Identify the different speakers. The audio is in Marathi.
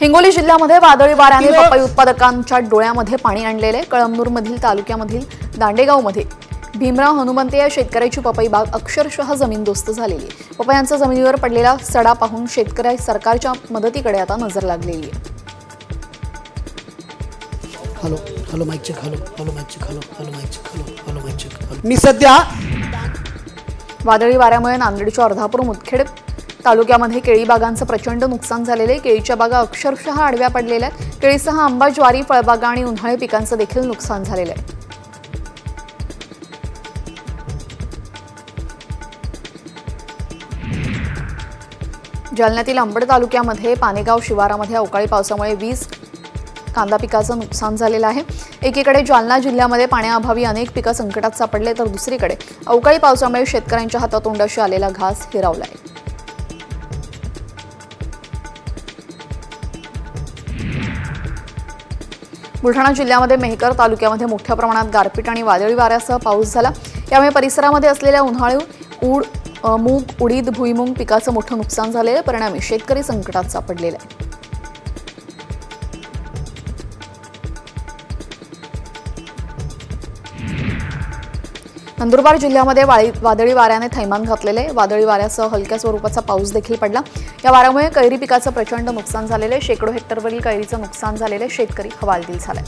Speaker 1: हिंगोली जिल्ह्यामध्ये वादळी वाऱ्याने पपई उत्पादकांच्या डोळ्यामध्ये पाणी आणलेले कळमनूरमधील तालुक्यामधील दांडेगावमध्ये भीमराव हनुमंते या शेतकऱ्याची पपई बाग अक्षरशः जमीनदोस्त झालेली आहे। पपयांचा जमिनीवर पडलेला सडा पाहून शेतकरी सरकारच्या मदतीकडे आता नजर लागलेली आहे।
Speaker 2: Hello hello mic check hello mic check hello mic check मी सध्या
Speaker 1: वादळी वाऱ्यामुळे नांदेडच्या अर्धापूर मुदखेड तालुक्यामध्ये केळी बागांचं प्रचंड नुकसान झालेले। केळीच्या बागा अक्षरशः आडव्या पडलेल्या आहेत। केळीसह आंबा, ज्वारी, फळबागा आणि उन्हाळी पिकांचं देखील नुकसान झालेलं आहे। जालन्यातील अंबड तालुक्यामध्ये पानेगाव शिवारामध्ये अवकाळी पावसामुळे 20 कांदा पिकाचं नुकसान झालेलं आहे। एकीकडे जालना जिल्ह्यामध्ये पाण्याअभावी अनेक पिकं संकटात सापडले तर दुसरीकडे अवकाळी पावसामुळे शेतकऱ्यांच्या हातातोंडाशी आलेला घास हिरावला आहे। बुलढाणा जिल्ह्यामध्ये मेहकर तालुक्यामध्ये मोठ्या प्रमाणात गारपीट आणि वादळी वाऱ्यासह पाऊस झाला। यामुळे परिसरामध्ये असलेल्या उन्हाळी मूग, उडीद, भुईमूग पिकाचं मोठं नुकसान झालेलं, परिणामी शेतकरी संकटात सापडलेला आहे। नंदुरबार जिल्ह्यामध्ये वादळी वाऱ्याने थैमान घातलेले। वादळी वाऱ्यासह हलक्या स्वरूपाचा पाऊस देखील पडला। या वाऱ्यामुळे कैरी पिकाचं प्रचंड नुकसान झालेले। शेकडो हेक्टरवरील कैरीचं नुकसान झालेले, शेतकरी हवालदिल झालाय।